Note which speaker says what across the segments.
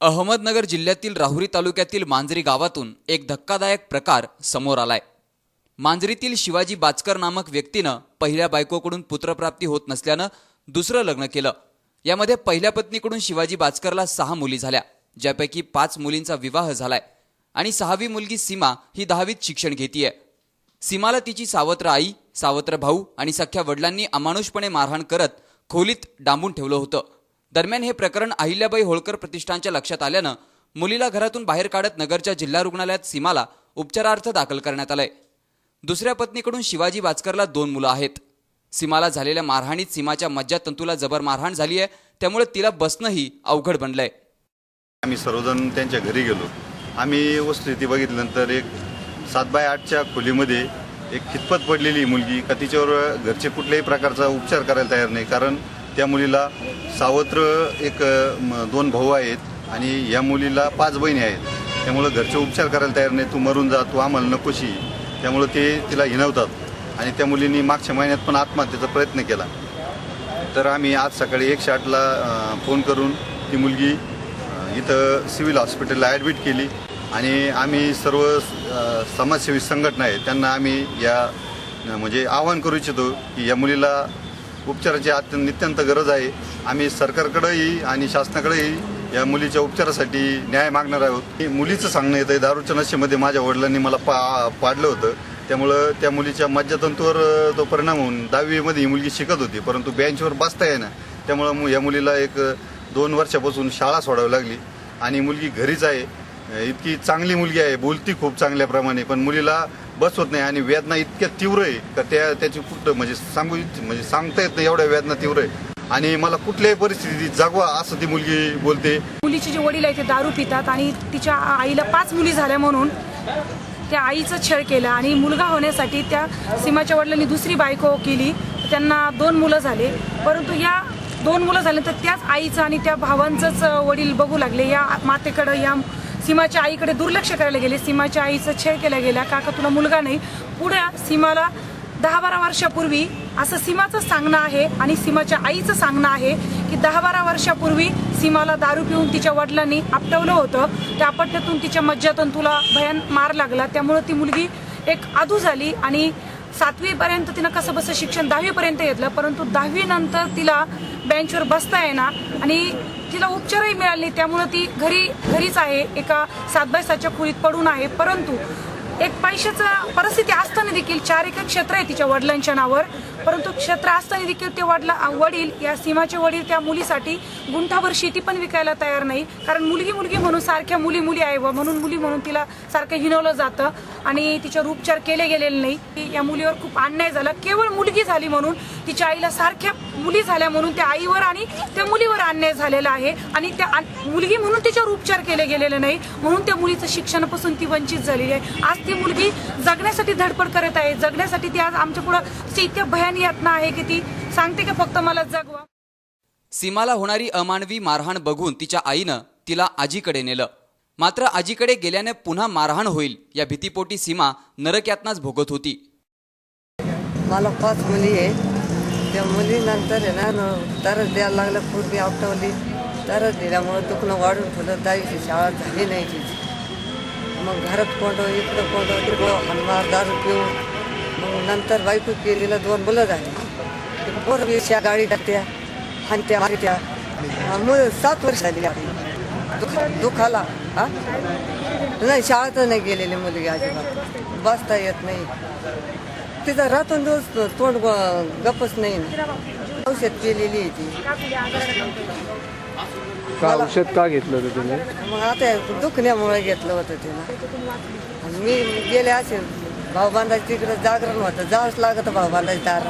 Speaker 1: अहमदनगर जिल्ह्यातील राहुरी तालुक्यातील मांजरी गावातून एक धक्कादायक प्रकार समोर आलाय। मांजरीतील शिवाजी बाचकर नामक व्यक्तीनं पहिल्या बायकोकडून पुत्रप्राप्ती होत नसल्यानं दुसरं लग्न केलं। यामध्ये पहिल्या पत्नीकडून शिवाजी बाचकरला 6 मुली झाल्या, ज्यापैकी 5 मुलींचा विवाह झालाय आणि 6वी मुलगी सीमा ही 10वीत शिक्षण घेतीये। सीमाला तिची सावत्र आई, सावत्र भाऊ आणि सख्या वडिलांनी अमानुषपणे मारहाण करत खोलीत डांबून ठेवलं होतं। दरम्यान हे प्रकरण अहिल्याबाई होळकर प्रतिष्ठानच्या लक्षात आल्यानं मुलीला घरातून बाहेर काढत नगरच्या जिल्हा रुग्णालयात सीमाला उपचारार्थ दाखल करण्यात आलंय। दुसऱ्या पत्नीकडून शिवाजी बाचकरला 2 मुलं आहेत। सीमाला झालेल्या मारहाणीत सीमाच्या मज्जातंतूला जबर मारहाण झाली आहे, त्यामुळे तिला बसणंही अवघड बनलंय।
Speaker 2: आम्ही सर्वजण त्यांच्या घरी गेलो। आम्ही वस्तुस्थिती बघितल्यानंतर एक 7x8च्या खोलीमध्ये एक खितपत पडलेली मुलगी का तिच्यावर घरचे कुठल्याही प्रकारचा उपचार करायला तयार नाही, कारण त्या मुलीला सावत्र एक 2 भाऊ आहेत आणि या मुलीला 5 बहिणी आहेत। त्यामुळे घरचे उपचार करायला तयार नाही, तू मरून जा, तू आम्हाला नकोशी, त्यामुळे ते तिला हिणवतात आणि त्या मुलींनी मागच्या महिन्यात पण आत्महत्येचा प्रयत्न केला। तर आम्ही आज सकाळी 108ला फोन करून ती मुलगी इथं सिव्हिल हॉस्पिटलला ॲडमिट केली आणि आम्ही सर्व समाजसेवी संघटना आहेत त्यांना आम्ही म्हणजे आवाहन करू इच्छितो की या मुलीला उपचाराची नितांत गरज आहे। आम्ही सरकारकडेही आणि शासनाकडेही या मुलीच्या उपचारासाठी न्याय मागणार आहोत। मुलीचं सांगणं येतं दारूच्या नशेमध्ये माझ्या वडिलांनी मला पाडलं होतं, त्यामुळं त्या मुलीच्या मज्जातंतूवर तो परिणाम होऊन 10वीमध्ये ही मुलगी शिकत होती, परंतु बेंचवर बसता येईना, त्यामुळं या मुलीला 1-2 वर्षापासून शाळा सोडावी लागली आणि मुलगी घरीच आहे। इतकी चांगली मुलगी आहे, बोलती खूप चांगल्या प्रमाणे, पण मुलीला बसवत नाही आणि वेदना इतक्या तीव्र आहे का त्याची कुठं म्हणजे सांगता येत नाही, एवढ्या वेदना तीव्र आहे आणि मला कुठल्याही परिस्थितीत जागवा असं ती मुलगी बोलते।
Speaker 3: मुलीचे जे वडील आहेत ते दारू पितात आणि तिच्या आईला 5 मुली झाल्या म्हणून त्या आईचा छळ केला आणि मुलगा होण्यासाठी त्या सीमाच्या वडिलांनी दुसरी बायको केली। त्यांना 2 मुलं झाले, परंतु या 2 मुलं झाले तर त्याच आईचं आणि त्या भावांचंच वडील बघू लागले। या मातेकडे, या सीमाच्या आईकडे दुर्लक्ष करायला गेले। सीमाच्या आईचा छळ केला गेला, काका तुला मुलगा नाही। पुढे सीमाला 10-12 वर्षापूर्वी असं सीमाचं सांगणं आहे आणि सीमाच्या आईचं सांगणं आहे की 10-12 वर्षापूर्वी सीमाला दारू पिऊन तिच्या वडिलांनी आपटवलं होतं। त्या आपटण्यातून तिच्या मज्जातंतूला भयान मार लागला, त्यामुळे ती मुलगी एक आधू झाली आणि 7वी पर्यंत तिनं कसं बसं शिक्षण 10वी पर्यंत घेतलं, परंतु 10वी नंतर तिला बेंचवर बसता येणार आणि तिला उपचारही मिळाले नाही, त्यामुळे ती घरीच आहे, एका 7x7च्या खोलीत पडून आहे। परंतु एक पैशाचा परिस्थिती असताना देखील 4 एकर क्षेत्र आहे तिच्या वडिलांच्या नावावर, परंतु क्षेत्र असताना देखील ते वडील या सीमाचे वडील त्या मुलीसाठी गुंठाभर शेती पण विकायला तयार नाही, कारण मुलगी म्हणून सारख्या मुली आहे व म्हणून मुली म्हणून तिला सारखं हिणवलं जातं आणि तिच्यावर उपचार केले गेलेले नाही। या मुलीवर खूप अन्याय झाला, केवळ मुलगी झाली म्हणून तिच्या आईला सारख्या मुली झाल्या म्हणून त्या आईवर आणि त्या मुलीवर अन्याय झालेला आहे आणि त्या मुलगी म्हणून तिच्यावर उपचार केले गेलेले नाही, म्हणून त्या मुलीचं शिक्षणापासून ती वंचित झालेली आहे। आज ती मुलगी जगण्यासाठी धडपड करत आहे, जगण्यासाठी ती आज आमच्या पुढे इतक्या भयान यातना आहे की ती सांगते की फक्त मला जगवा।
Speaker 1: सीमाला होणारी अमानवी मारहाण बघून तिच्या आईनं तिला आजीकडे नेलं, मात्र आजीकडे गेल्याने पुन्हा मारहाण होईल या भीतीपोटी सीमा नरक यातनाच भोगत होती।
Speaker 4: मला 5 मुली आहे, त्या मुलीनंतर आहे ना तरच द्यायला लागलं, पूर्वी आपटवली, तरच दिल्यामुळे दुखणं वाढून ठेवलं। 10वीची शाळा झाली नाही तिची, मग घरात कोंडो, इकडं कोंडो, तिकडं हनमार, दारू पिऊन, मग नंतर बायको केलेला 2 मुलं झाली, पोरवीच्या गाडी टाकत्या हाणत्या मारत्या, 7 वर्ष झाली दुखाला नाही। शाळेत नाही गेलेली मुलगी अजिबात, बसता येत नाही, तिचा रातून दिवस तोंड गप्पच नाही ना। औषध केलेली आहे ती,
Speaker 5: औषध का घेतलं होतं तुम्ही?
Speaker 4: मग आता दुखण्यामुळे घेतलं होतं तिला। मी गेले असे भाऊ बांधायचं तिकडे जागरण होतं, जावंच लागतं भाऊ बांधायचं दारा,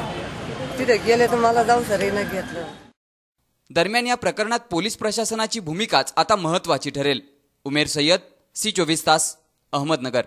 Speaker 4: तिथे गेले तर मला जाऊ सरीनं घेतलं।
Speaker 1: दरम्यान या प्रकरणात पोलीस प्रशासनाची भूमिकाच आता महत्त्वाची ठरेल। उमेर सय्यद, C24 तास, अहमदनगर।